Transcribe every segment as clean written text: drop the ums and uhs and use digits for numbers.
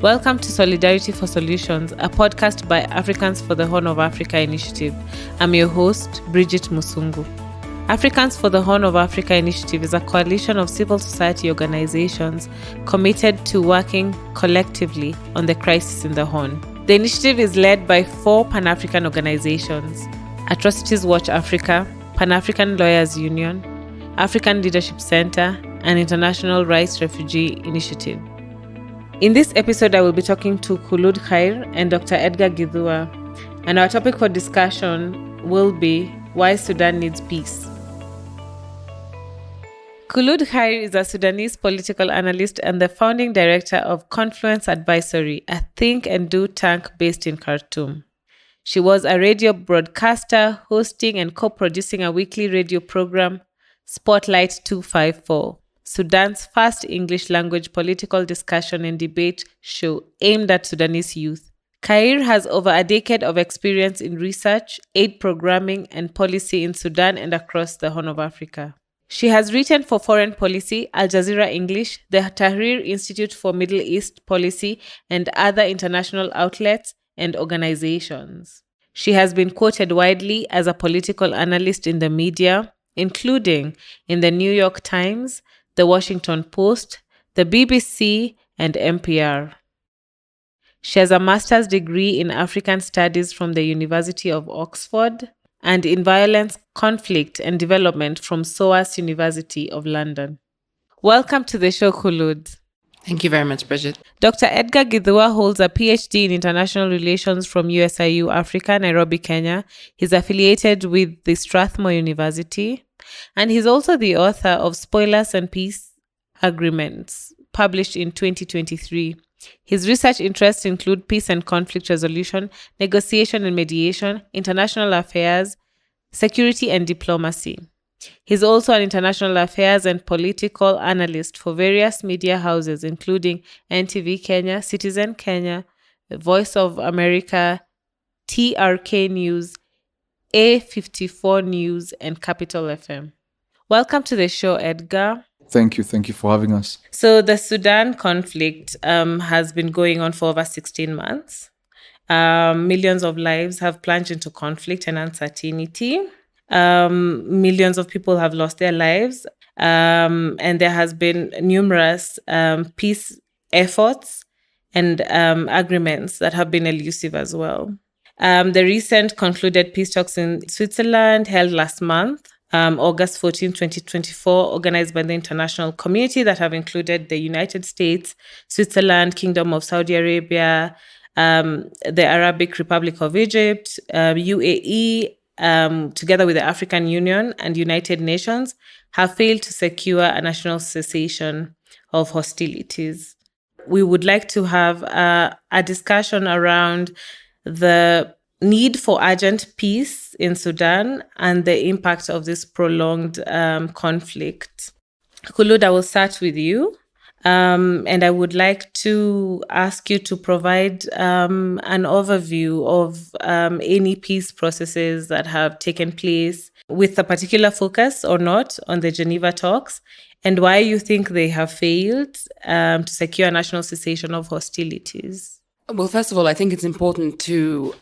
Welcome to Solidarity for Solutions, a podcast by Africans for the Horn of Africa Initiative. I'm your host, Bridget Musungu. Africans for the Horn of Africa Initiative is a coalition of civil society organizations committed to working collectively on the crisis in the Horn. The initiative is led by 4 Pan-African organizations: Atrocities Watch Africa, Pan-African Lawyers Union, African Leadership Center, and International Rights Refugee Initiative. In this episode, I will be talking to Kholood Khair and Dr. Edgar Githua, and our topic for discussion will be why Sudan needs peace. Kholood Khair is a Sudanese political analyst and the founding director of Confluence Advisory, a think and do tank based in Khartoum. She was a radio broadcaster, hosting and co-producing a weekly radio program, Spotlight 254. Sudan's first English language political discussion and debate show aimed at Sudanese youth. Khair has over a decade of experience in research, aid programming, and policy in Sudan and across the Horn of Africa. She has written for Foreign Policy, Al Jazeera English, the Tahrir Institute for Middle East Policy, and other international outlets and organizations. She has been quoted widely as a political analyst in the media, including in the New York Times, the Washington Post, the BBC, and NPR. She has a master's degree in African Studies from the University of Oxford and in Violence, Conflict, and Development from SOAS University of London. Welcome to the show, Kholood. Thank you very much, Bridget. Dr. Edgar Githua holds a PhD in International Relations from USIU Africa, Nairobi, Kenya. He's affiliated with the Strathmore University. And he's also the author of Spoilers and Peace Agreements, published in 2023. His research interests include peace and conflict resolution, negotiation and mediation, international affairs, security and diplomacy. He's also an international affairs and political analyst for various media houses, including NTV Kenya, Citizen Kenya, Voice of America, TRK News, A54 News, and Capital FM. Welcome to the show, Edgar. Thank you for having us. So the Sudan conflict has been going on for over 16 months. Millions of lives have plunged into conflict and uncertainty. Millions of people have lost their lives. And there has been numerous peace efforts and agreements that have been elusive as well. The recent concluded peace talks in Switzerland held last month, August 14, 2024, organized by the international community that have included the United States, Switzerland, Kingdom of Saudi Arabia, the Arabic Republic of Egypt, UAE, together with the African Union and United Nations, have failed to secure a national cessation of hostilities. We would like to have a discussion around the need for urgent peace in Sudan and the impact of this prolonged conflict. Kholood, I will start with you. And I would like to ask you to provide an overview of any peace processes that have taken place with a particular focus or not on the Geneva talks, and why you think they have failed to secure a national cessation of hostilities. Well, first of all, I think it's important to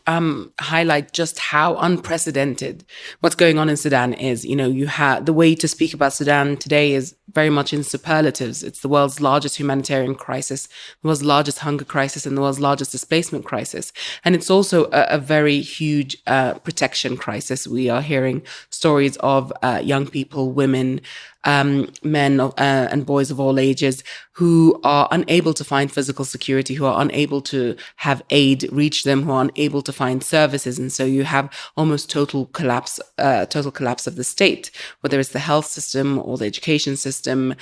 highlight just how unprecedented what's going on in Sudan is. You know, you have the way to speak about Sudan today is very much in superlatives. It's the world's largest humanitarian crisis, the world's largest hunger crisis, and the world's largest displacement crisis. And it's also a very huge protection crisis. We are hearing stories of young people, women, men and boys of all ages who are unable to find physical security, who are unable to have aid reach them, who are unable to find services. And so you have almost total collapse of the state, whether it's the health system or the education system,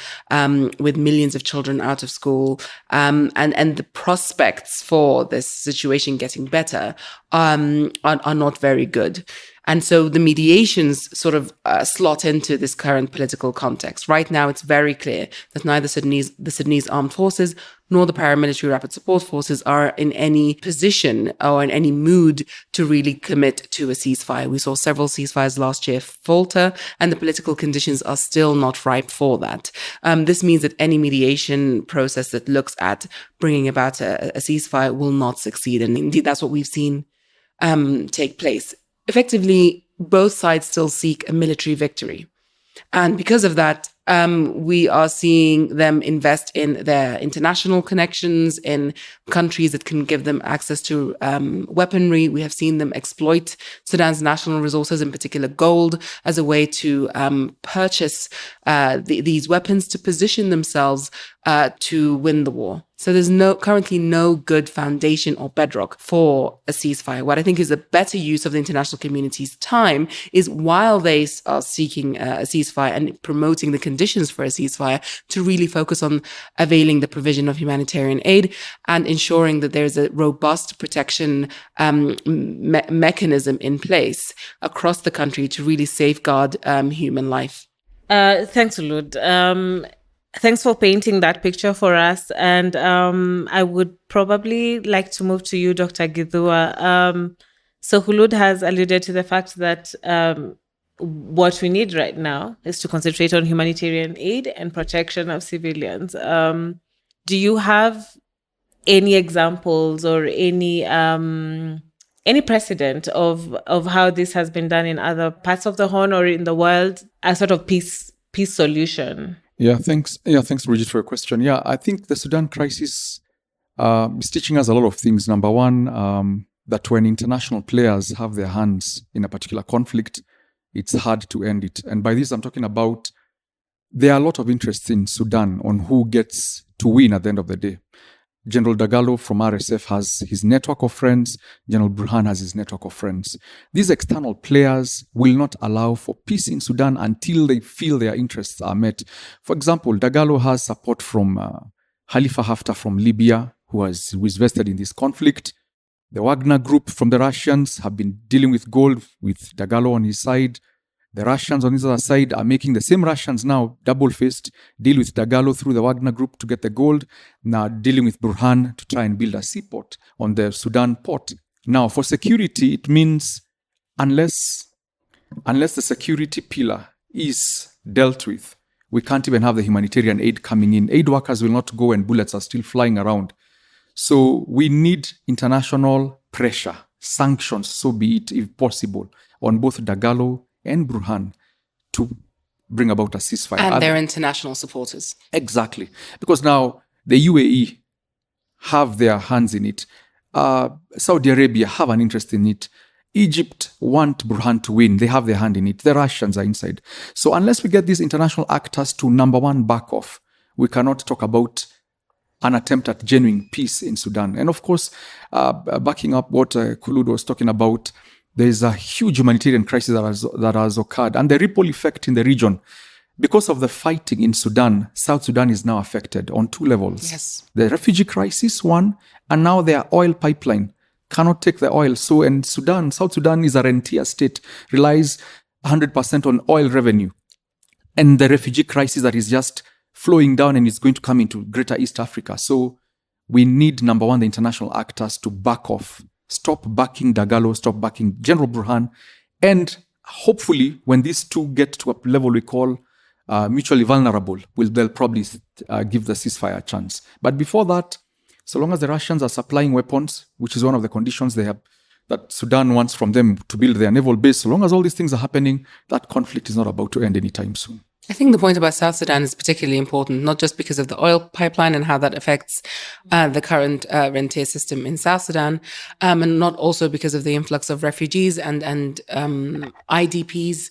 with millions of children out of school. And the prospects for this situation getting better are not very good. And so the mediations sort of slot into this current political context. Right now, it's very clear that neither the Sudanese armed forces nor the paramilitary rapid support forces are in any position or in any mood to really commit to a ceasefire. We saw several ceasefires last year falter, and the political conditions are still not ripe for that. This means that any mediation process that looks at bringing about a ceasefire will not succeed. And indeed, that's what we've seen take place. Effectively, both sides still seek a military victory. And because of that, we are seeing them invest in their international connections, in countries that can give them access to weaponry. We have seen them exploit Sudan's national resources, in particular gold, as a way to purchase these weapons to position themselves to win the war. So there's currently no good foundation or bedrock for a ceasefire. What I think is a better use of the international community's time is, while they are seeking a ceasefire and promoting the conditions for a ceasefire, to really focus on availing the provision of humanitarian aid and ensuring that there's a robust protection mechanism in place across the country to really safeguard human life. Thanks, Kholood. Thanks for painting that picture for us. And I would probably like to move to you, Dr. Githua. So Kholood has alluded to the fact that what we need right now is to concentrate on humanitarian aid and protection of civilians. Do you have any examples or any precedent of how this has been done in other parts of the Horn or in the world, a sort of peace solution? Yeah, thanks, Bridget, for your question. Yeah, I think the Sudan crisis is teaching us a lot of things. Number one, that when international players have their hands in a particular conflict, it's hard to end it. And by this, I'm talking about there are a lot of interest in Sudan on who gets to win at the end of the day. General Dagalo from RSF has his network of friends. General Burhan has his network of friends. These external players will not allow for peace in Sudan until they feel their interests are met. For example, Dagalo has support from Khalifa Haftar from Libya, who is vested in this conflict. The Wagner group from the Russians have been dealing with gold with Dagalo on his side. The Russians on his other side are making the same Russians now double-faced, deal with Dagalo through the Wagner group to get the gold, now dealing with Burhan to try and build a seaport on the Sudan port. Now, for security, it means unless the security pillar is dealt with, we can't even have the humanitarian aid coming in. Aid workers will not go and bullets are still flying around. So we need international pressure, sanctions, so be it, if possible, on both Dagalo and Burhan to bring about a ceasefire. And their international supporters. Exactly. Because now the UAE have their hands in it. Saudi Arabia have an interest in it. Egypt want Burhan to win. They have their hand in it. The Russians are inside. So unless we get these international actors to, number one, back off, we cannot talk about an attempt at genuine peace in Sudan. And of course, backing up what Kholood was talking about, there is a huge humanitarian crisis that has occurred, and the ripple effect in the region. Because of the fighting in Sudan, South Sudan is now affected on two levels. Yes. The refugee crisis, one, and now their oil pipeline cannot take the oil. So in Sudan, South Sudan is a rentier state, relies 100% on oil revenue. And the refugee crisis that is just flowing down and is going to come into greater East Africa. So we need, number one, the international actors to back off. Stop backing Dagalo, stop backing General Burhan. And hopefully, when these two get to a level we call mutually vulnerable, they'll probably give the ceasefire a chance. But before that, so long as the Russians are supplying weapons, which is one of the conditions they have that Sudan wants from them to build their naval base, so long as all these things are happening, that conflict is not about to end anytime soon. I think the point about South Sudan is particularly important, not just because of the oil pipeline and how that affects the current rentier system in South Sudan, and not also because of the influx of refugees and IDPs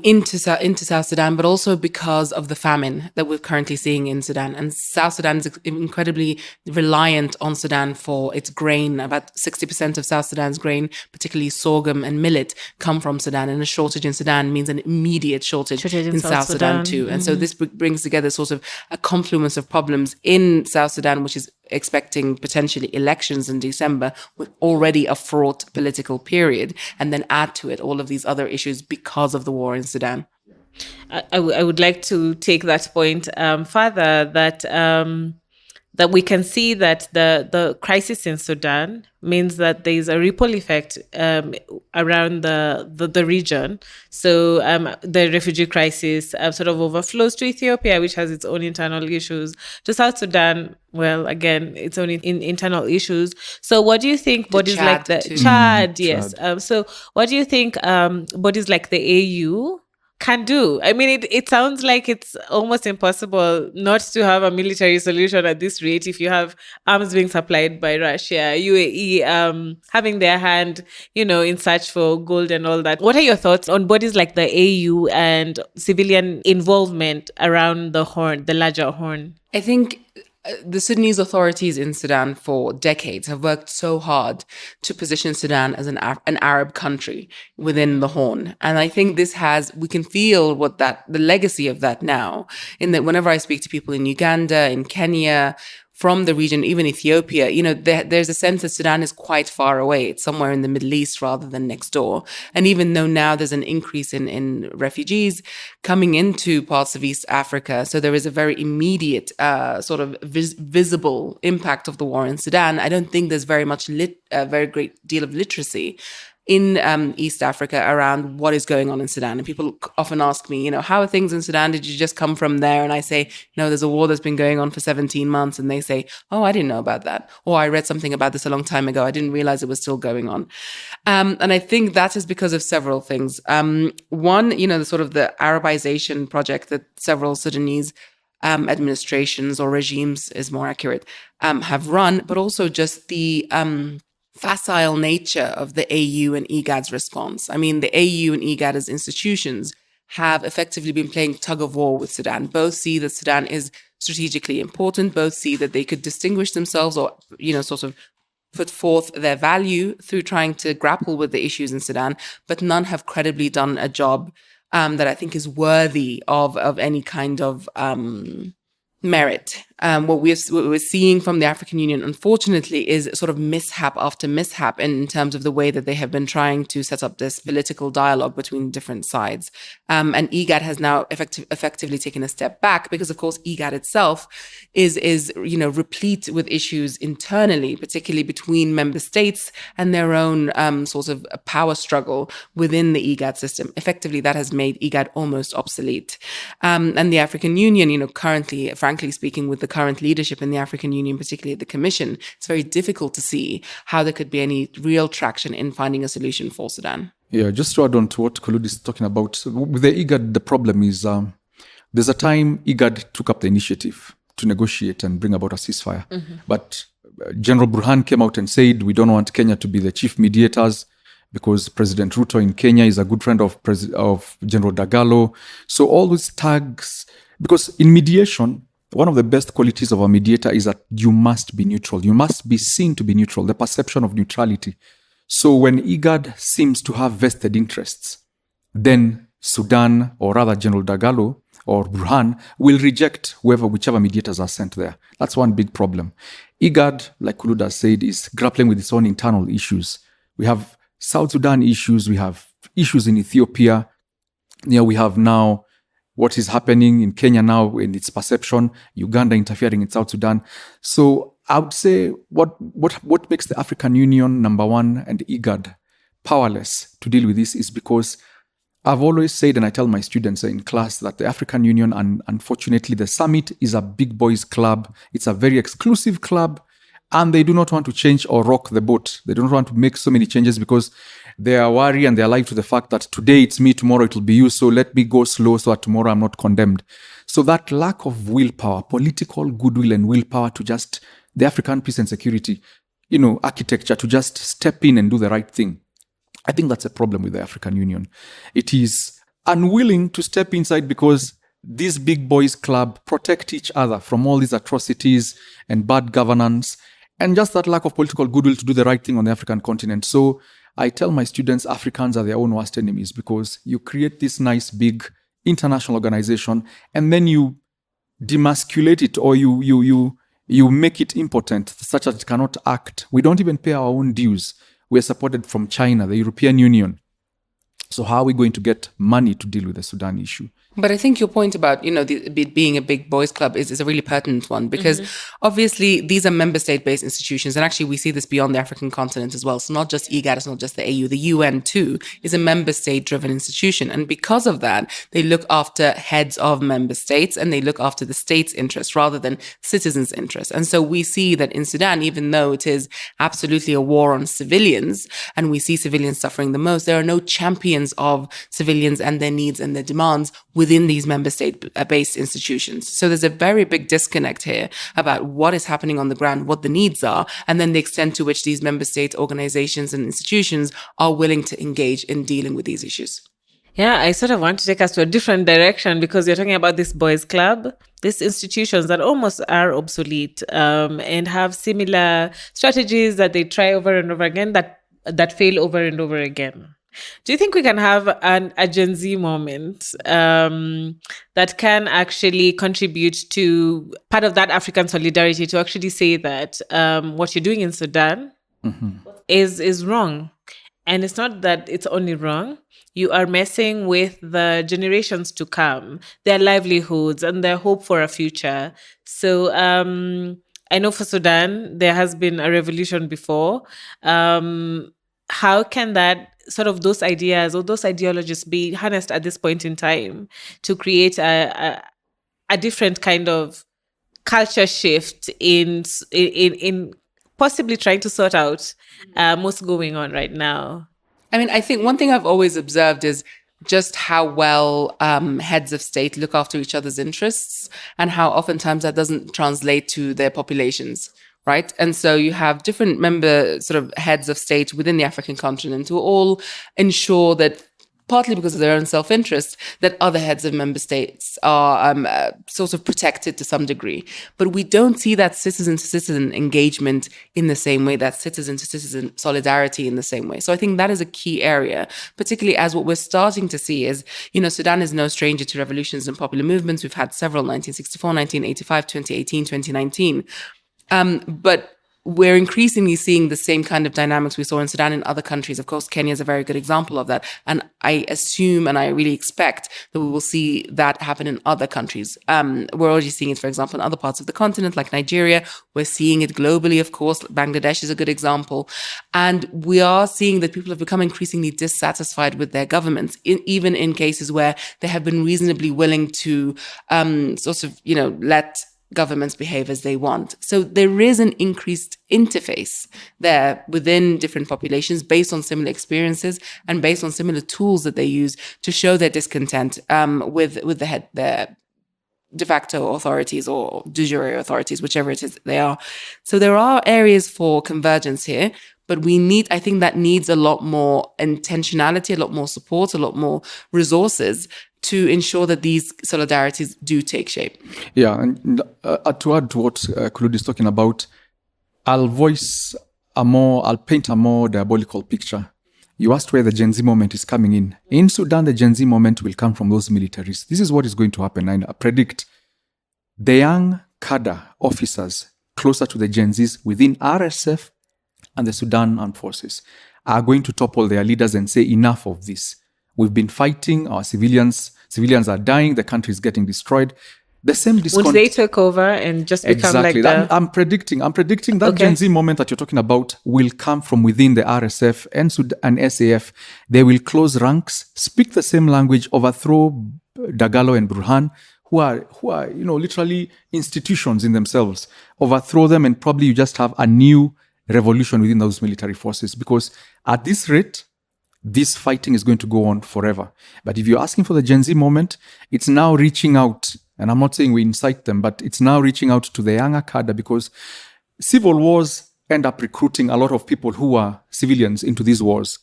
into South Sudan, but also because of the famine that we're currently seeing in Sudan. And South Sudan is incredibly reliant on Sudan for its grain. About 60% of South Sudan's grain, particularly sorghum and millet, come from Sudan. And a shortage in Sudan means an immediate shortage in South Sudan too. And so this brings together sort of a confluence of problems in South Sudan, which is expecting potentially elections in December with already a fraught political period, and then add to it all of these other issues because of the war in Sudan. I would like to take that point further, that we can see that the crisis in Sudan means that there is a ripple effect around the region. So the refugee crisis sort of overflows to Ethiopia, which has its own internal issues. To South Sudan, well, again, its own internal issues. So what do you think bodies like the Chad? Yes. So what do you think bodies like the AU can do? I mean, it sounds like it's almost impossible not to have a military solution at this rate if you have arms being supplied by Russia, UAE having their hand, in search for gold and all that. What are your thoughts on bodies like the AU and civilian involvement around the Horn, the larger Horn? I think the Sudanese authorities in Sudan for decades have worked so hard to position Sudan as an Arab country within the Horn. And I think we can feel the legacy of that now, in that whenever I speak to people in Uganda, in Kenya, from the region, even Ethiopia, there's a sense that Sudan is quite far away. It's somewhere in the Middle East rather than next door. And even though now there's an increase in refugees coming into parts of East Africa, so there is a very immediate sort of visible impact of the war in Sudan, I don't think there's very great deal of literacy in East Africa around what is going on in Sudan. And people often ask me, how are things in Sudan? Did you just come from there? And I say, there's a war that's been going on for 17 months. And they say, oh, I didn't know about that. Or I read something about this a long time ago. I didn't realize it was still going on. And I think that is because of several things. One, the sort of the Arabization project that several Sudanese administrations or regimes is more accurate, have run, but also just the facile nature of the AU and IGAD's response. I mean, the AU and IGAD as institutions have effectively been playing tug of war with Sudan. Both see that Sudan is strategically important. Both see that they could distinguish themselves or, sort of put forth their value through trying to grapple with the issues in Sudan, but none have credibly done a job that I think is worthy of any kind of merit. What we're seeing from the African Union, unfortunately, is sort of mishap after mishap in terms of the way that they have been trying to set up this political dialogue between different sides. And IGAD has now effectively taken a step back because, of course, IGAD itself is replete with issues internally, particularly between member states and their own sort of power struggle within the IGAD system. Effectively, that has made IGAD almost obsolete. And the African Union, currently, frankly speaking, with the current leadership in the African Union, particularly at the Commission, it's very difficult to see how there could be any real traction in finding a solution for Sudan. Yeah, just to add on to what Kholood is talking about, with the IGAD, the problem is there's a time IGAD took up the initiative to negotiate and bring about a ceasefire. Mm-hmm. But General Burhan came out and said, we don't want Kenya to be the chief mediators because President Ruto in Kenya is a good friend of General Dagalo. So all these tags, because in mediation, one of the best qualities of a mediator is that you must be neutral. You must be seen to be neutral, the perception of neutrality. So when IGAD seems to have vested interests, then Sudan, or rather General Dagalo or Burhan, will reject whichever mediators are sent there. That's one big problem. IGAD, like Kholood has said, is grappling with its own internal issues. We have South Sudan issues. We have issues in Ethiopia. We have now what is happening in Kenya now in its perception, Uganda interfering in South Sudan. So I would say what makes the African Union, number one, and IGAD powerless to deal with this is because I've always said, and I tell my students in class, that the African Union, and unfortunately the summit, is a big boys club. It's a very exclusive club, and they do not want to change or rock the boat. They don't want to make so many changes because they are worried and they are alive to the fact that today it's me, tomorrow it will be you. So let me go slow so that tomorrow I'm not condemned. So that lack of willpower, political goodwill and willpower to just the African peace and security, architecture, to just step in and do the right thing. I think that's a problem with the African Union. It is unwilling to step inside because this big boys club protect each other from all these atrocities and bad governance and just that lack of political goodwill to do the right thing on the African continent. So I tell my students Africans are their own worst enemies because you create this nice big international organization and then you demasculate it or you You make it impotent such that it cannot act. We don't even pay our own dues. We're supported from China, the European Union. So how are we going to get money to deal with the Sudan issue? But I think your point about, it being a big boys club is a really pertinent one, because obviously these are member state-based institutions. And actually we see this beyond the African continent as well. So not just IGAD, it's not just the AU. The UN too is a member state-driven institution. And because of that, they look after heads of member states and they look after the state's interests rather than citizens' interests. And so we see that in Sudan, even though it is absolutely a war on civilians and we see civilians suffering the most, there are no champions of civilians and their needs and their demands within these member state-based institutions. So there's a very big disconnect here about what is happening on the ground, what the needs are, and then the extent to which these member state organizations and institutions are willing to engage in dealing with these issues. Yeah, I sort of want to take us to a different direction, because you're talking about this boys club, these institutions that almost are obsolete and have similar strategies that they try over and over again that fail over and over again. Do you think we can have a Gen Z moment that can actually contribute to part of that African solidarity to actually say that what you're doing in Sudan is wrong? And it's not that it's only wrong. You are messing with the generations to come, their livelihoods and their hope for a future. So I know for Sudan, there has been a revolution before. How can that sort of those ideas or those ideologies be harnessed at this point in time to create a different kind of culture shift in possibly trying to sort out what's going on right now? I mean, I think one thing I've always observed is just how well heads of state look after each other's interests and how oftentimes that doesn't translate to their populations. Right. And so you have different member sort of heads of state within the African continent who all ensure that, partly because of their own self-interest, that other heads of member states are sort of protected to some degree. But we don't see that citizen-to-citizen engagement in the same way, that citizen-to-citizen solidarity in the same way. So I think that is a key area, particularly as what we're starting to see is, Sudan is no stranger to revolutions and popular movements. We've had several, 1964, 1985, 2018, 2019. But we're increasingly seeing the same kind of dynamics we saw in Sudan and other countries. Of course, Kenya is a very good example of that. And I assume and I really expect that we will see that happen in other countries. We're already seeing it, for example, in other parts of the continent, like Nigeria. We're seeing it globally, of course. Bangladesh is a good example. And we are seeing that people have become increasingly dissatisfied with their governments, even in cases where they have been reasonably willing to let governments behave as they want. So there is an increased interface there within different populations based on similar experiences and based on similar tools that they use to show their discontent with the de facto authorities or de jure authorities, whichever it is they are. So there are areas for convergence here, but I think that needs a lot more intentionality, a lot more support, a lot more resources to ensure that these solidarities do take shape. Yeah, and to add to what Kholood is talking about, I'll paint a more diabolical picture. You asked where the Gen Z moment is coming in. In Sudan, the Gen Z moment will come from those militaries. This is what is going to happen. I predict the young cadre officers closer to the Gen Zs within RSF and the Sudan Armed Forces are going to topple their leaders and say, enough of this. We've been fighting, our civilians are dying, the country is getting destroyed. The same discount. Would they take over and just become exactly. like I'm predicting that Gen Z moment that you're talking about will come from within the RSF and SAF. They will close ranks, speak the same language, overthrow Dagalo and Burhan, who are literally institutions in themselves. Overthrow them, and probably you just have a new revolution within those military forces. Because at this rate, this fighting is going to go on forever. But if you're asking for the Gen Z moment, it's now reaching out. And I'm not saying we incite them, but it's now reaching out to the younger cadre, because civil wars end up recruiting a lot of people who are civilians into these wars.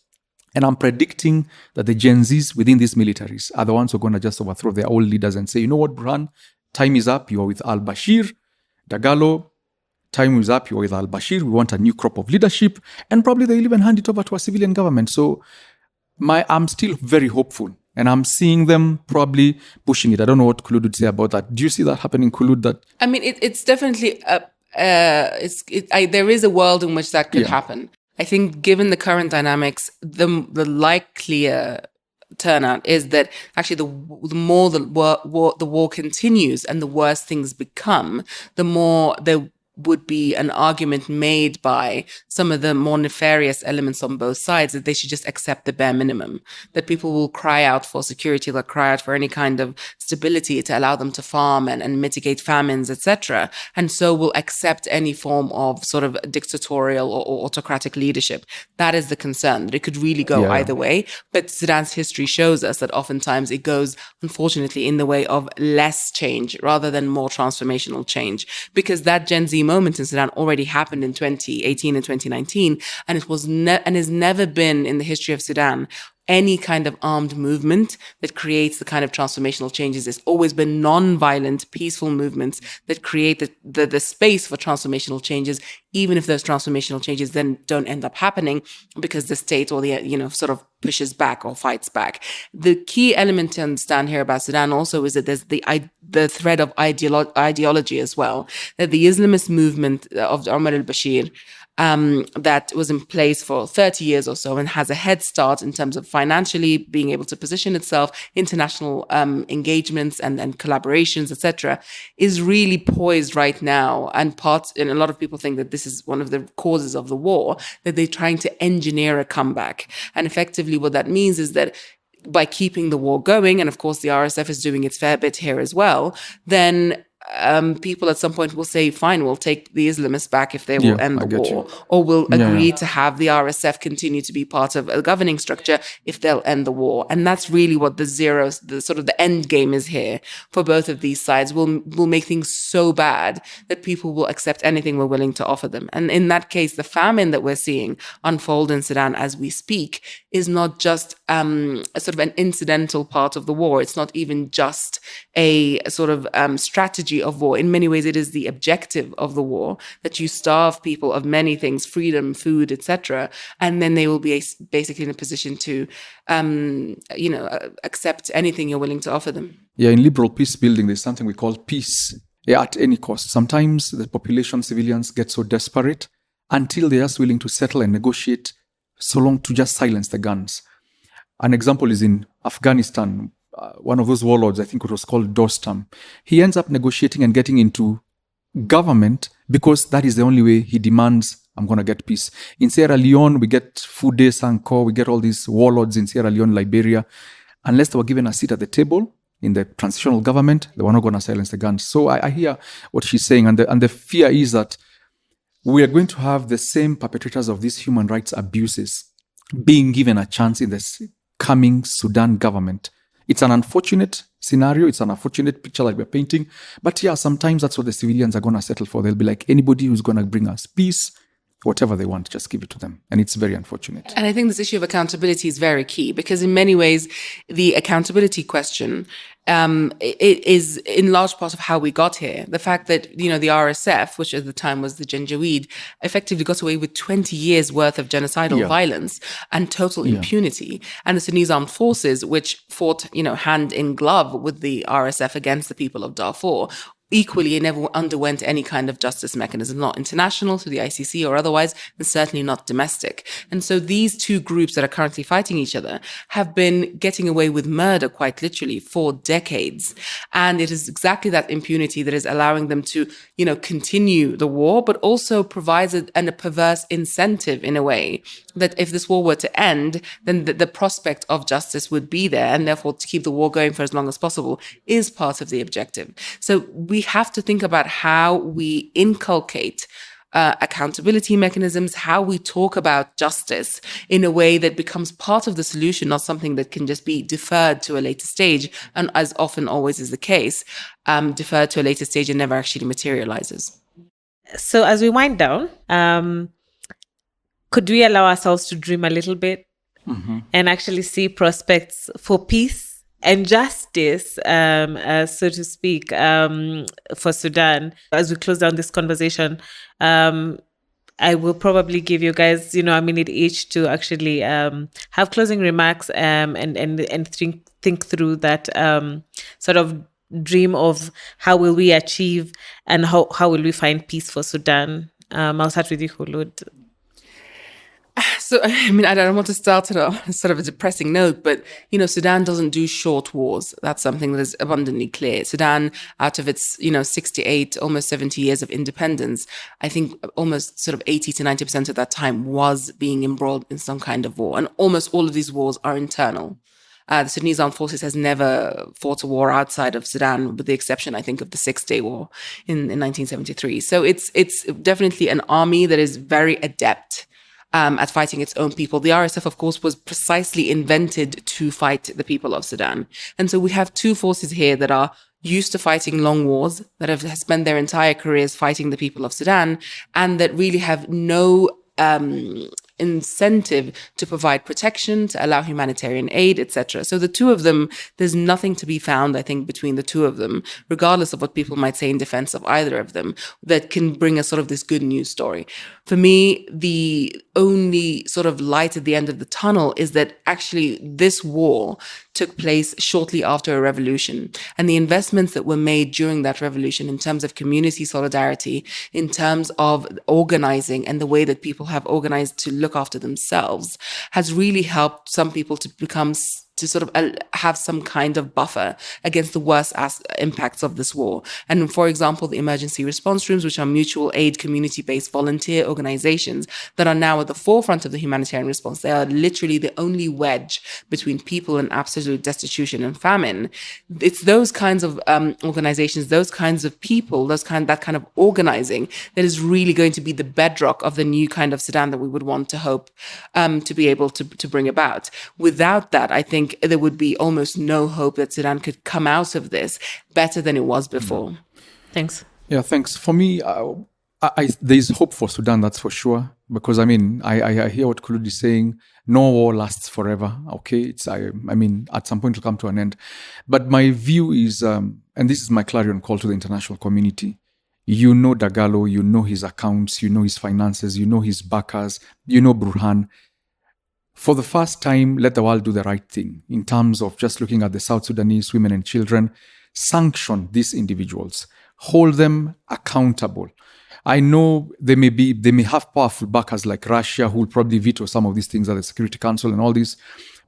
And I'm predicting that the Gen Zs within these militaries are the ones who are going to just overthrow their old leaders and say, you know what, Burhan, time is up. You are with al-Bashir. Dagalo, time is up. You are with al-Bashir. We want a new crop of leadership. And probably they'll even hand it over to a civilian government. So I'm still very hopeful. And I'm seeing them probably pushing it. I don't know what Kholood would say about that. Do you see that happening, Kholood? I mean, it's definitely there is a world in which that could happen. I think given the current dynamics, the likelier turnout is that actually the more the war continues and the worse things become, the more there would be an argument made by some of the more nefarious elements on both sides that they should just accept the bare minimum, that people will cry out for security, they'll cry out for any kind of stability to allow them to farm and mitigate famines, etc. And so will accept any form of sort of dictatorial or autocratic leadership. That is the concern, that it could really go either way. But Sudan's history shows us that oftentimes it goes, unfortunately, in the way of less change rather than more transformational change, because that Gen Z moment in Sudan already happened in 2018 and 2019, and it was and has never been in the history of Sudan any kind of armed movement that creates the kind of transformational changes. It's always been non-violent, peaceful movements that create the space for transformational changes, even if those transformational changes then don't end up happening because the state or the, sort of pushes back or fights back. The key element to understand here about Sudan also is that there's the thread of ideology as well, that the Islamist movement of Omar al-Bashir, that was in place for 30 years or so and has a head start in terms of financially being able to position itself, international engagements and collaborations, etc., is really poised right now. And a lot of people think that this is one of the causes of the war, that they're trying to engineer a comeback. And effectively what that means is that by keeping the war going, and of course the RSF is doing its fair bit here as well, then people at some point will say, fine, we'll take the Islamists back if they will end the war, or we'll agree to have the RSF continue to be part of a governing structure if they'll end the war. And that's really what the sort of the end game is here for both of these sides. We'll make things so bad that people will accept anything we're willing to offer them. And in that case, the famine that we're seeing unfold in Sudan as we speak is not just a sort of an incidental part of the war. It's not even just a sort of strategy of war. In many ways, it is the objective of the war, that you starve people of many things, freedom, food, etc., and then they will be basically in a position to, accept anything you're willing to offer them. Yeah, in liberal peace building, there's something we call peace at any cost. Sometimes the population, civilians, get so desperate until they're just willing to settle and negotiate so long to just silence the guns. An example is in Afghanistan. One of those warlords, I think it was called Dostum, he ends up negotiating and getting into government because that is the only way he demands, I'm going to get peace. In Sierra Leone, we get Fude Sanko, we get all these warlords in Sierra Leone, Liberia. Unless they were given a seat at the table in the transitional government, they were not going to silence the guns. So I hear what she's saying. And the fear is that we are going to have the same perpetrators of these human rights abuses being given a chance in this coming Sudan government. It's an unfortunate scenario. It's an unfortunate picture that we're painting. But yeah, sometimes that's what the civilians are going to settle for. They'll be like, anybody who's going to bring us peace, whatever they want, just give it to them. And it's very unfortunate. And I think this issue of accountability is very key, because in many ways, the accountability question it is in large part of how we got here. The fact that, the RSF, which at the time was the Janjaweed, effectively got away with 20 years worth of genocidal violence and total impunity. And the Sudanese armed forces, which fought, hand in glove with the RSF against the people of Darfur, equally, it never underwent any kind of justice mechanism, not international through the ICC or otherwise, and certainly not domestic. And so these two groups that are currently fighting each other have been getting away with murder, quite literally, for decades. And it is exactly that impunity that is allowing them to, continue the war, but also provides a perverse incentive in a way that if this war were to end, then the prospect of justice would be there, and therefore to keep the war going for as long as possible is part of the objective. So we have to think about how we inculcate accountability mechanisms, how we talk about justice in a way that becomes part of the solution, not something that can just be deferred to a later stage, and as often always is the case, deferred to a later stage and never actually materializes. So as we wind down, could we allow ourselves to dream a little bit and actually see prospects for peace and justice, so to speak, for Sudan? As we close down this conversation, I will probably give you guys, a minute each to actually have closing remarks and think through that sort of dream of how will we achieve and how will we find peace for Sudan? I'll start with you, Kholood. So, I mean, I don't want to start on a sort of a depressing note, but, Sudan doesn't do short wars. That's something that is abundantly clear. Sudan, out of its, 68, almost 70 years of independence, I think almost sort of 80 to 90% of that time was being embroiled in some kind of war. And almost all of these wars are internal. The Sudanese Armed Forces has never fought a war outside of Sudan, with the exception, I think, of the Six-Day War in 1973. So it's definitely an army that is very adept at fighting its own people. The RSF, of course, was precisely invented to fight the people of Sudan. And so we have two forces here that are used to fighting long wars, that have spent their entire careers fighting the people of Sudan, and that really have no incentive to provide protection, to allow humanitarian aid, etc. So the two of them, there's nothing to be found, I think, between the two of them, regardless of what people might say in defense of either of them, that can bring us sort of this good news story. For me, the only sort of light at the end of the tunnel is that actually this war took place shortly after a revolution. And the investments that were made during that revolution in terms of community solidarity, in terms of organizing and the way that people have organized to look after themselves, has really helped some people to become to sort of have some kind of buffer against the worst impacts of this war. And for example, the emergency response rooms, which are mutual aid, community-based volunteer organizations that are now at the forefront of the humanitarian response. They are literally the only wedge between people in absolute destitution and famine. It's those kinds of organizations, those kinds of people, that kind of organizing that is really going to be the bedrock of the new kind of Sudan that we would want to hope to be able to bring about. Without that, I think there would be almost no hope that Sudan could come out of this better than it was before. Thanks. Yeah, thanks. For me, there's hope for Sudan, that's for sure. Because I hear what Kholood is saying. No war lasts forever. Okay, at some point it'll come to an end. But my view is, and this is my clarion call to the international community. You know Dagalo, you know his accounts, you know his finances, you know his backers, you know Burhan. For the first time, let the world do the right thing in terms of just looking at the South Sudanese women and children. Sanction these individuals, hold them accountable. I know they may have powerful backers like Russia who will probably veto some of these things at the Security Council and all this.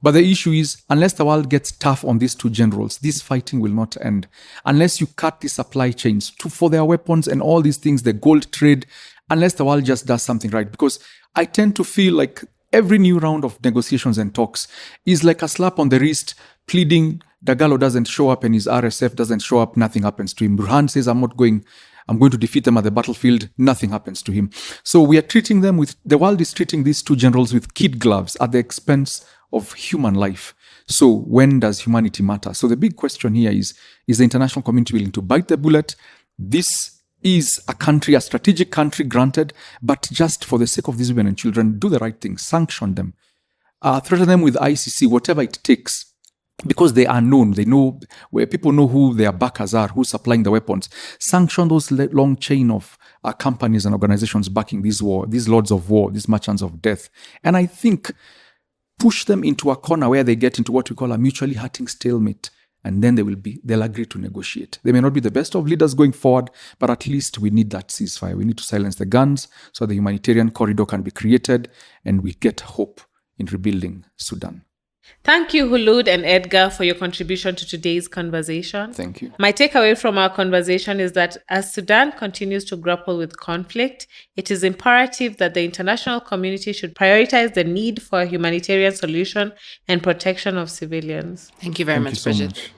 But the issue is, unless the world gets tough on these two generals, this fighting will not end. Unless you cut the supply chains for their weapons and all these things, the gold trade, unless the world just does something right. Because I tend to feel like every new round of negotiations and talks is like a slap on the wrist, pleading Dagalo doesn't show up and his RSF doesn't show up, nothing happens to him. Burhan says, I'm going to defeat them at the battlefield, nothing happens to him. So we are treating them the world is treating these two generals with kid gloves at the expense of human life. So when does humanity matter? So the big question here is the international community willing to bite the bullet? This is a strategic country, granted, but just for the sake of these women and children, do the right thing, sanction them, threaten them with ICC, whatever it takes, because they are known, they know where people know who their backers are, who's supplying the weapons. Sanction those long chain of companies and organizations backing this war, these lords of war, these merchants of death. And I think push them into a corner where they get into what we call a mutually hurting stalemate. And then they'll agree to negotiate. They may not be the best of leaders going forward, but at least we need that ceasefire. We need to silence the guns so the humanitarian corridor can be created and we get hope in rebuilding Sudan. Thank you, Kholood and Edgar, for your contribution to today's conversation. Thank you. My takeaway from our conversation is that as Sudan continues to grapple with conflict, it is imperative that the international community should prioritize the need for a humanitarian solution and protection of civilians. Thank you very much, Bridget.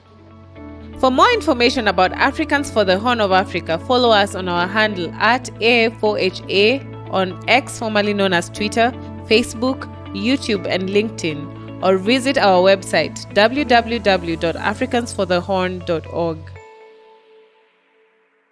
For more information about Africans for the Horn of Africa, follow us on our handle at AA4HA on X, formerly known as Twitter, Facebook, YouTube, and LinkedIn, or visit our website www.africansforthehorn.org.